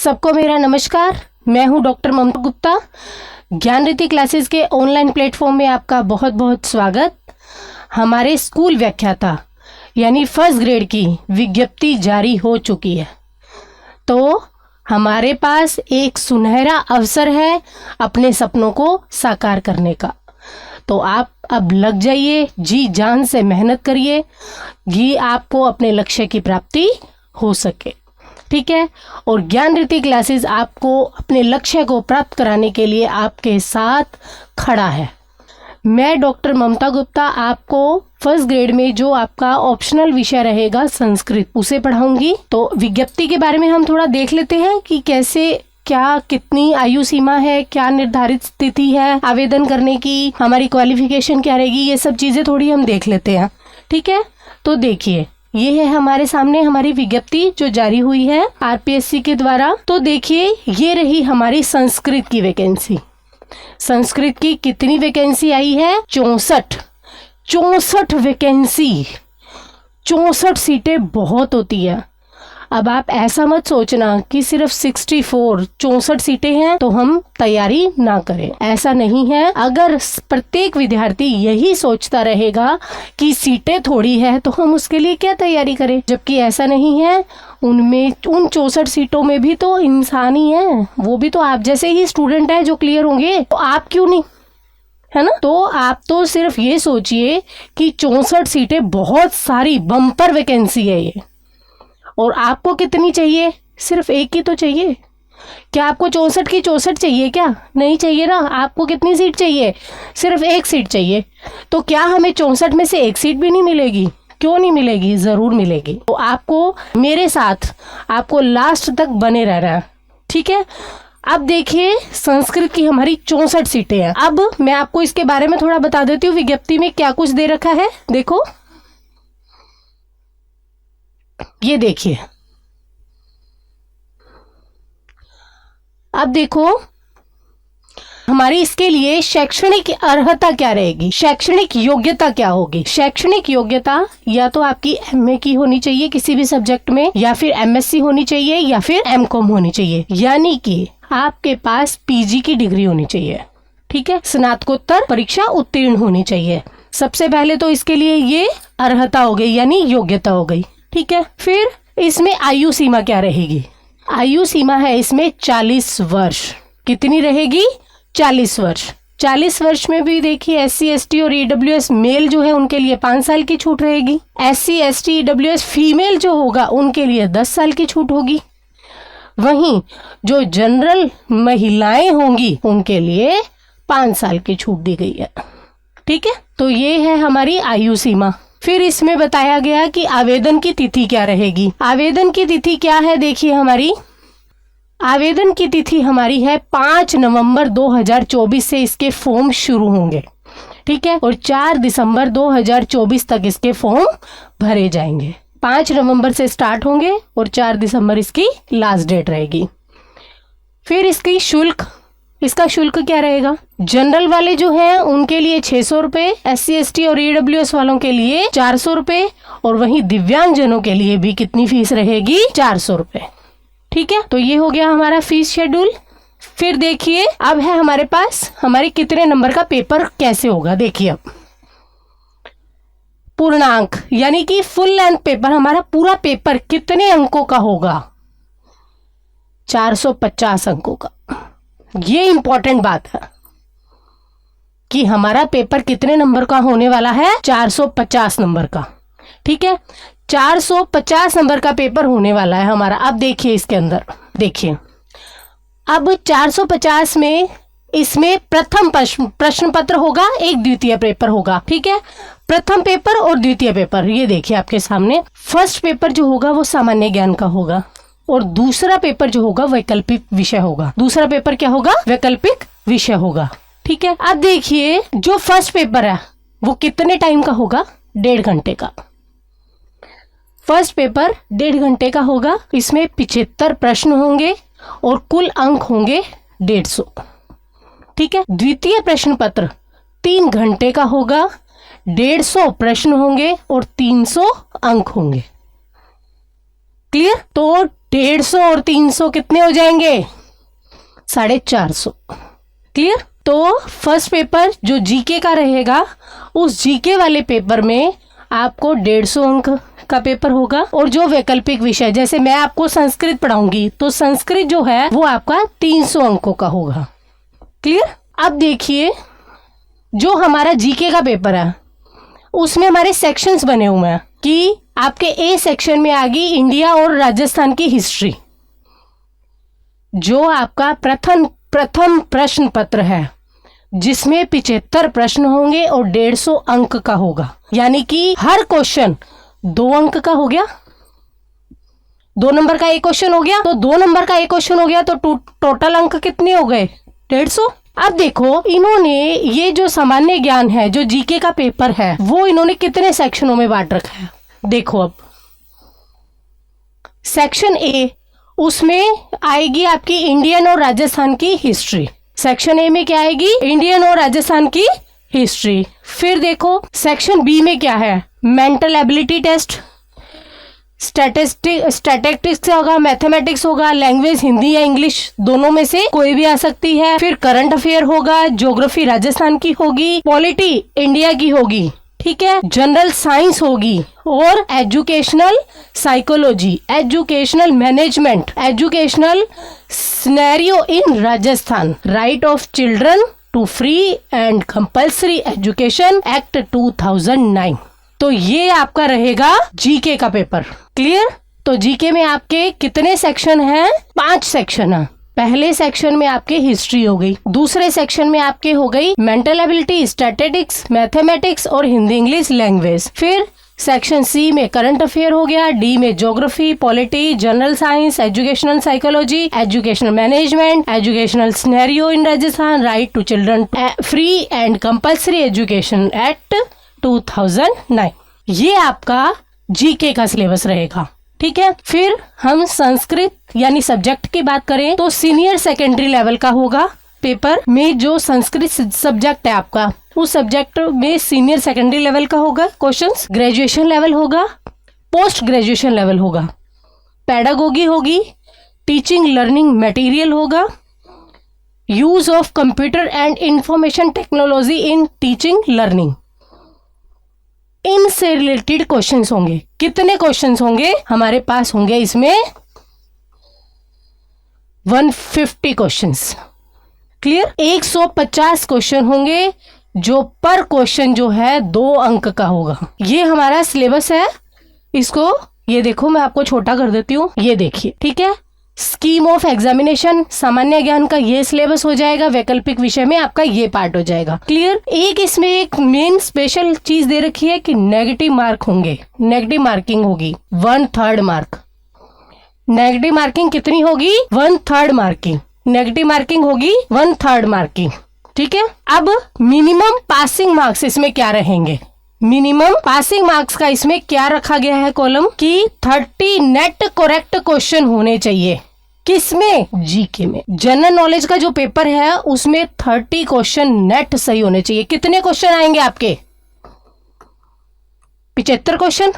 सबको मेरा नमस्कार। मैं हूं डॉक्टर ममता गुप्ता। ज्ञानरिति क्लासेस के ऑनलाइन प्लेटफॉर्म में आपका बहुत बहुत स्वागत। हमारे स्कूल व्याख्याता यानी फर्स्ट ग्रेड की विज्ञप्ति जारी हो चुकी है, तो हमारे पास एक सुनहरा अवसर है अपने सपनों को साकार करने का। तो आप अब लग जाइए, जी जान से मेहनत करिए कि आपको अपने लक्ष्य की प्राप्ति हो सके। ठीक है। और ज्ञानरिति क्लासेस आपको अपने लक्ष्य को प्राप्त कराने के लिए आपके साथ खड़ा है। मैं डॉक्टर ममता गुप्ता आपको फर्स्ट ग्रेड में जो आपका ऑप्शनल विषय रहेगा संस्कृत, उसे पढ़ाऊंगी। तो विज्ञप्ति के बारे में हम थोड़ा देख लेते हैं कि कैसे, क्या, कितनी आयु सीमा है, क्या निर्धारित स्थिति है आवेदन करने की, हमारी क्वालिफिकेशन क्या रहेगी, ये सब चीज़ें थोड़ी हम देख लेते हैं। ठीक है। तो देखिए, ये है हमारे सामने हमारी विज्ञप्ति जो जारी हुई है आरपीएससी के द्वारा। तो देखिए, ये रही हमारी संस्कृत की वैकेंसी। संस्कृत की कितनी वैकेंसी आई है? 64 वैकेंसी। 64 सीटें बहुत होती है। अब आप ऐसा मत सोचना कि सिर्फ 64 सीटें हैं तो हम तैयारी ना करें, ऐसा नहीं है। अगर प्रत्येक विद्यार्थी यही सोचता रहेगा कि सीटें थोड़ी है तो हम उसके लिए क्या तैयारी करें, जबकि ऐसा नहीं है। उन 64 सीटों में भी तो इंसान ही है, वो भी तो आप जैसे ही स्टूडेंट है जो क्लियर होंगे, तो आप क्यों नहीं, है ना। तो आप तो सिर्फ ये सोचिए कि 64 सीटें बहुत सारी बम्पर वैकेंसी है ये। और आपको कितनी चाहिए? सिर्फ एक ही तो चाहिए। क्या आपको 64 की 64 चाहिए? क्या नहीं चाहिए ना। आपको कितनी सीट चाहिए? सिर्फ एक सीट चाहिए। तो क्या हमें 64 में से एक सीट भी नहीं मिलेगी? क्यों नहीं मिलेगी? जरूर मिलेगी। तो आपको मेरे साथ आपको लास्ट तक बने रहना है। ठीक है। अब देखिए, संस्कृत की हमारी 64 सीटें हैं। अब मैं आपको इसके बारे में थोड़ा बता देती हूँ विज्ञप्ति में क्या कुछ दे रखा है। देखो, ये देखिए, अब देखो हमारी इसके लिए शैक्षणिक अर्हता क्या रहेगी, शैक्षणिक योग्यता क्या होगी। शैक्षणिक योग्यता या तो आपकी एमए की होनी चाहिए किसी भी सब्जेक्ट में, या फिर एमएससी होनी चाहिए, या फिर एमकॉम होनी चाहिए, यानी कि आपके पास पीजी की डिग्री होनी चाहिए। ठीक है। स्नातकोत्तर परीक्षा उत्तीर्ण होनी चाहिए। सबसे पहले तो इसके लिए ये अर्हता हो गई, यानी योग्यता हो गई। ठीक है। फिर इसमें आयु सीमा क्या रहेगी? आयु सीमा है इसमें 40 वर्ष। कितनी रहेगी? 40 वर्ष। 40 वर्ष में भी देखिए, SC ST और EWS मेल जो है उनके लिए 5 साल की छूट रहेगी। SC ST EWS फीमेल जो होगा उनके लिए 10 साल की छूट होगी। वहीं जो जनरल महिलाएं होंगी उनके लिए 5 साल की छूट दी गई है। ठीक है। तो ये है हमारी आयु सीमा। फिर इसमें बताया गया कि आवेदन की तिथि क्या रहेगी। आवेदन की तिथि क्या है? देखिए, हमारी आवेदन की तिथि हमारी है 5 नवंबर 2024 से इसके फॉर्म शुरू होंगे। ठीक है। और 4 दिसंबर 2024 तक इसके फॉर्म भरे जाएंगे। 5 नवंबर से स्टार्ट होंगे और 4 दिसंबर इसकी लास्ट डेट रहेगी। फिर इसकी शुल्क, इसका शुल्क क्या रहेगा? जनरल वाले जो हैं उनके लिए 600 रुपये, SC ST और EWS वालों के लिए 400 रुपये, और वहीं दिव्यांगजनों के लिए भी कितनी फीस रहेगी? 400 रुपये। ठीक है। तो ये हो गया हमारा फीस शेड्यूल। फिर देखिए, अब है हमारे पास हमारे कितने नंबर का पेपर कैसे होगा। देखिए, अब पूर्णांक यानी कि फुल लेंथ पेपर, हमारा पूरा पेपर कितने अंकों का होगा? 450 अंकों का। ये इंपॉर्टेंट बात है कि हमारा पेपर कितने नंबर का होने वाला है? 450 नंबर का। ठीक है। 450 नंबर का पेपर होने वाला है हमारा। अब देखिए, इसके अंदर देखिए, अब 450 में इसमें प्रथम प्रश्न पत्र होगा, एक द्वितीय पेपर होगा। ठीक है। प्रथम पेपर और द्वितीय पेपर, ये देखिए आपके सामने। फर्स्ट पेपर जो होगा वो सामान्य ज्ञान का होगा, और दूसरा पेपर जो होगा वैकल्पिक विषय होगा। दूसरा पेपर क्या होगा? वैकल्पिक विषय होगा। ठीक है। अब देखिए, जो फर्स्ट पेपर है वो कितने टाइम का होगा? 1.5 घंटे का। फर्स्ट पेपर 1.5 घंटे का होगा। इसमें 75 प्रश्न होंगे और कुल अंक होंगे 150। ठीक है। द्वितीय प्रश्न पत्र 3 घंटे का होगा, 150 प्रश्न होंगे और 300 अंक होंगे। क्लियर? तो 150 और 300 कितने हो जाएंगे? 450। क्लियर? तो फर्स्ट पेपर जो जीके का रहेगा, उस जीके वाले पेपर में आपको 150 अंक का पेपर होगा, और जो वैकल्पिक विषय, जैसे मैं आपको संस्कृत पढ़ाऊंगी तो संस्कृत जो है वो आपका 300 अंकों का होगा। क्लियर? अब देखिए, जो हमारा जीके का पेपर है उसमें हमारे सेक्शंस बने हुए हैं कि आपके ए सेक्शन में आ गई इंडिया और राजस्थान की हिस्ट्री, जो आपका प्रथम प्रश्न पत्र है, जिसमें 75 प्रश्न होंगे और 150 अंक का होगा। यानी कि हर क्वेश्चन 2 अंक का हो गया। 2 नंबर का एक क्वेश्चन हो गया, तो 2 नंबर का एक क्वेश्चन हो गया, तो टोटल अंक कितने हो गए? 150। अब देखो, इन्होंने ये जो सामान्य ज्ञान है, जो जीके का पेपर है, वो इन्होंने कितने सेक्शनों में बांट रखा है? देखो, अब सेक्शन ए, उसमें आएगी आपकी इंडियन और राजस्थान की हिस्ट्री। सेक्शन ए में क्या आएगी? इंडियन और राजस्थान की हिस्ट्री। फिर देखो सेक्शन बी में क्या है? मेंटल एबिलिटी टेस्ट, स्टैटिस्टिक्स होगा, मैथमेटिक्स होगा, लैंग्वेज हिंदी या इंग्लिश दोनों में से कोई भी आ सकती है। फिर करंट अफेयर होगा, ज्योग्राफी राजस्थान की होगी, पॉलिटी इंडिया की होगी, ठीक है, जनरल साइंस होगी, और educational psychology, educational management, educational scenario in Rajasthan, right of children to free and compulsory education act 2009। तो ये आपका रहेगा जीके का पेपर। क्लियर? तो जीके में आपके कितने सेक्शन हैं? 5 सेक्शन है। पहले सेक्शन में आपके हिस्ट्री हो गई, दूसरे सेक्शन में आपके हो गई मेंटल एबिलिटी, स्टैटिस्टिक्स, मैथमेटिक्स और हिंदी इंग्लिश लैंग्वेज। फिर सेक्शन सी में करंट अफेयर हो गया, डी में geography, polity, general science, educational psychology, educational management, educational scenario in Rajasthan, right to children free and compulsory education act 2009। ये आपका जीके का syllabus रहेगा। ठीक है। फिर हम संस्कृत यानी सब्जेक्ट की बात करें तो सीनियर सेकेंडरी लेवल का होगा पेपर में। जो संस्कृत सब्जेक्ट है आपका, उस सब्जेक्ट में सीनियर सेकेंडरी लेवल का होगा क्वेश्चंस। ग्रेजुएशन लेवल होगा, पोस्ट ग्रेजुएशन लेवल होगा, पेडागोगी होगी, टीचिंग लर्निंग मटेरियल होगा, use of computer and information technology in teaching learning, इनसे रिलेटेड क्वेश्चंस होंगे। कितने क्वेश्चंस होंगे हमारे पास? होंगे इसमें 150 क्वेश्चंस। क्लियर? 150 क्वेश्चन होंगे, जो पर क्वेश्चन जो है 2 अंक का होगा। ये हमारा सिलेबस है। इसको ये देखो, मैं आपको छोटा कर देती हूँ, ये देखिए। ठीक है। स्कीम ऑफ एग्जामिनेशन, सामान्य ज्ञान का ये सिलेबस हो जाएगा, वैकल्पिक विषय में आपका ये पार्ट हो जाएगा। क्लियर? एक इसमें एक मेन स्पेशल चीज दे रखी है कि नेगेटिव मार्क होंगे, नेगेटिव मार्किंग होगी 1/3 मार्क। नेगेटिव मार्किंग कितनी होगी? 1/3 मार्किंग। नेगेटिव मार्किंग होगी 1/3 मार्किंग। ठीक है। अब मिनिमम पासिंग मार्क्स इसमें क्या रहेंगे? मिनिमम पासिंग मार्क्स का इसमें क्या रखा गया है कॉलम की 30 नेट करेक्ट क्वेश्चन होने चाहिए। किसमें? जीके में। जनरल नॉलेज का जो पेपर है उसमें 30 क्वेश्चन नेट सही होने चाहिए। कितने क्वेश्चन आएंगे आपके? 75 क्वेश्चन।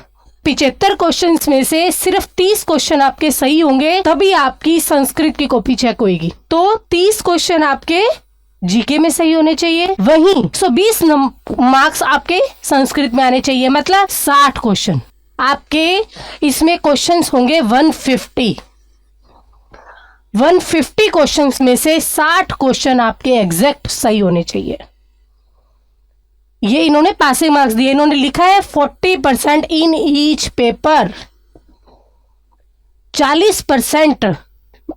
75 क्वेश्चन में से सिर्फ 30 क्वेश्चन आपके सही होंगे, तभी आपकी संस्कृत की कॉपी चेक होगी। तो 30 क्वेश्चन आपके जीके में सही होने चाहिए, वहीं 120 मार्क्स आपके संस्कृत में आने चाहिए, मतलब 60 क्वेश्चन आपके इसमें क्वेश्चंस होंगे 150 क्वेश्चंस में से 60 क्वेश्चन आपके एग्जैक्ट सही होने चाहिए। ये इन्होंने पासिंग मार्क्स दिए। इन्होंने लिखा है 40% इन ईच पेपर, 40%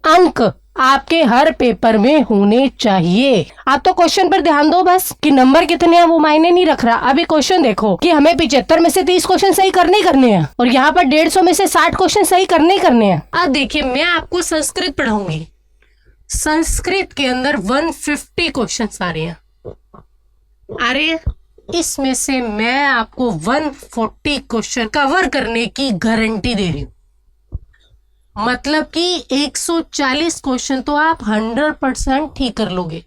अंक आपके हर पेपर में होने चाहिए। आप तो क्वेश्चन पर ध्यान दो बस कि नंबर कितने हैं वो मायने नहीं रख रहा। अभी क्वेश्चन देखो कि हमें 75 में से 30 क्वेश्चन सही करने हैं और यहाँ पर 150 में से 60 क्वेश्चन सही करने हैं। अब देखिए, मैं आपको संस्कृत पढ़ाऊंगी। संस्कृत के अंदर 150 क्वेश्चन आ रहे हैं। अरे इसमें से मैं आपको 140 क्वेश्चन कवर करने की गारंटी दे रही हूँ। मतलब कि 140 क्वेश्चन तो आप 100% ठीक कर लोगे।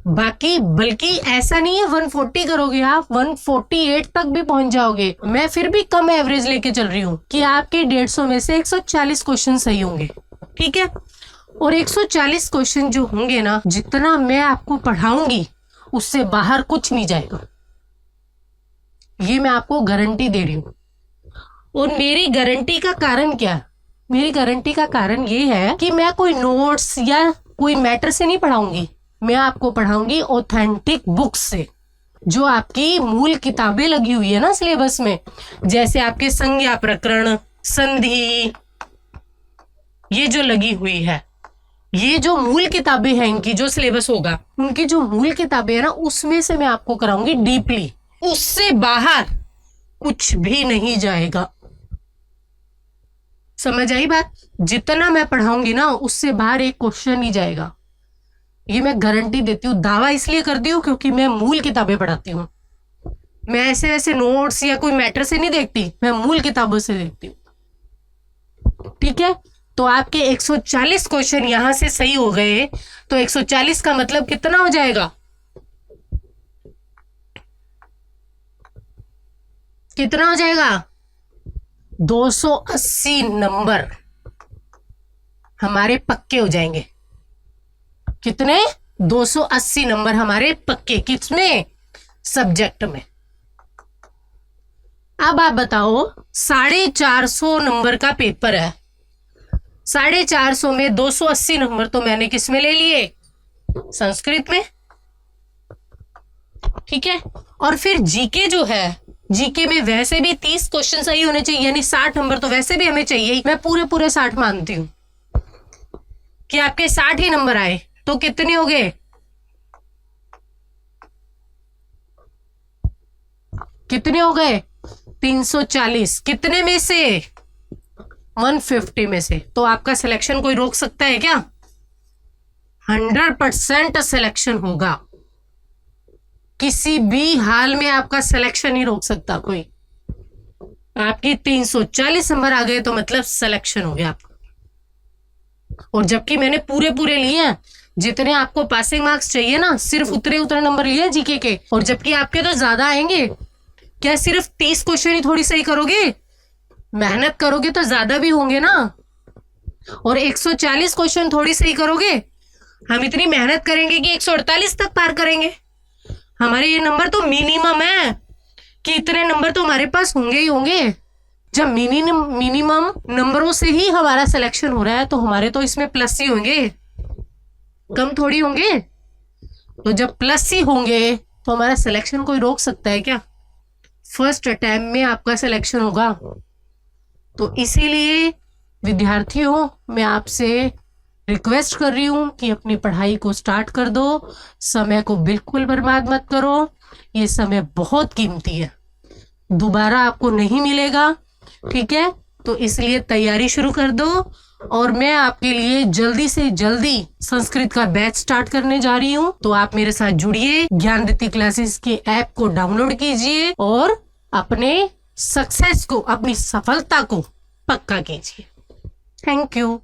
बाकी बल्कि ऐसा नहीं है 140 करोगे आप 148 तक भी पहुंच जाओगे। मैं फिर भी कम एवरेज लेके चल रही हूँ कि आपके 150 में से 140 क्वेश्चन सही होंगे, ठीक है। और 140 क्वेश्चन जो होंगे ना, जितना मैं आपको पढ़ाऊंगी उससे बाहर कुछ नहीं जाएगा, ये मैं आपको गारंटी दे रही हूँ। और मेरी गारंटी का कारण क्या? मेरी गारंटी का कारण ये है कि मैं कोई नोट्स या कोई मैटर से नहीं पढ़ाऊंगी, मैं आपको पढ़ाऊंगी ऑथेंटिक बुक्स से, जो आपकी मूल किताबें लगी हुई है ना सिलेबस में, जैसे आपके संज्ञा प्रकरण, संधि, ये जो लगी हुई है, ये जो मूल किताबें हैं इनकी, जो सिलेबस होगा उनकी जो मूल किताबें है ना, उसमें से मैं आपको कराऊंगी डीपली, उससे बाहर कुछ भी नहीं जाएगा। समझ आई बात? जितना मैं पढ़ाऊंगी ना उससे बाहर एक क्वेश्चन नहीं जाएगा, ये मैं गारंटी देती हूँ। दावा इसलिए करती हूँ क्योंकि मैं मूल किताबें पढ़ाती हूँ, मैं ऐसे वैसे नोट्स या कोई मैटर से नहीं देखती, मैं मूल किताबों से देखती हूँ, ठीक है। तो आपके 140 क्वेश्चन यहां से सही हो गए, तो 140 का मतलब कितना हो जाएगा? कितना हो जाएगा? 280 नंबर हमारे पक्के हो जाएंगे। कितने? 280 नंबर हमारे पक्के। किसमें? सब्जेक्ट में। अब आप बताओ, 450 नंबर का पेपर है, 450 में 280 नंबर तो मैंने किस में ले लिए? संस्कृत में, ठीक है। और फिर जीके जो है, जीके में वैसे भी 30 क्वेश्चन सही होने चाहिए, यानी 60 नंबर तो वैसे भी हमें चाहिए। मैं पूरे 60 मानती हूं कि आपके 60 ही नंबर आए, तो कितने हो गए? कितने हो गए? 340। कितने में से? 150 में से। तो आपका सिलेक्शन कोई रोक सकता है क्या? 100% सिलेक्शन होगा, किसी भी हाल में आपका सिलेक्शन नहीं रोक सकता कोई। आपकी 340 नंबर आ गए तो मतलब सिलेक्शन हो गया आपका। और जबकि मैंने पूरे लिए हैं, जितने आपको पासिंग मार्क्स चाहिए ना, सिर्फ उतने नंबर लिए जीके के, और जबकि आपके तो ज्यादा आएंगे। क्या सिर्फ 30 क्वेश्चन ही थोड़ी सही करोगे? मेहनत करोगे तो ज्यादा भी होंगे ना। और 140 क्वेश्चन थोड़ी सही करोगे, हम इतनी मेहनत करेंगे कि 148 तक पार करेंगे। हमारे ये नंबर तो मिनिमम है कि इतने नंबर तो हमारे पास होंगे ही होंगे। जब मिनिमम नंबरों से ही हमारा सिलेक्शन हो रहा है, तो हमारे तो इसमें प्लस ही होंगे, कम थोड़ी होंगे। तो जब प्लस ही होंगे तो हमारा सिलेक्शन कोई रोक सकता है क्या? फर्स्ट अटेम्प्ट में आपका सिलेक्शन होगा। तो इसीलिए विद्यार्थियों, मैं आपसे रिक्वेस्ट कर रही हूं कि अपनी पढ़ाई को स्टार्ट कर दो। समय को बिल्कुल बर्बाद मत करो, ये समय बहुत कीमती है, दोबारा आपको नहीं मिलेगा, ठीक है। तो इसलिए तैयारी शुरू कर दो। और मैं आपके लिए जल्दी से जल्दी संस्कृत का बैच स्टार्ट करने जा रही हूँ, तो आप मेरे साथ जुड़िए। ज्ञानदीप्ति क्लासेस के ऐप को डाउनलोड कीजिए और अपने सक्सेस को, अपनी सफलता को पक्का कीजिए। Thank you.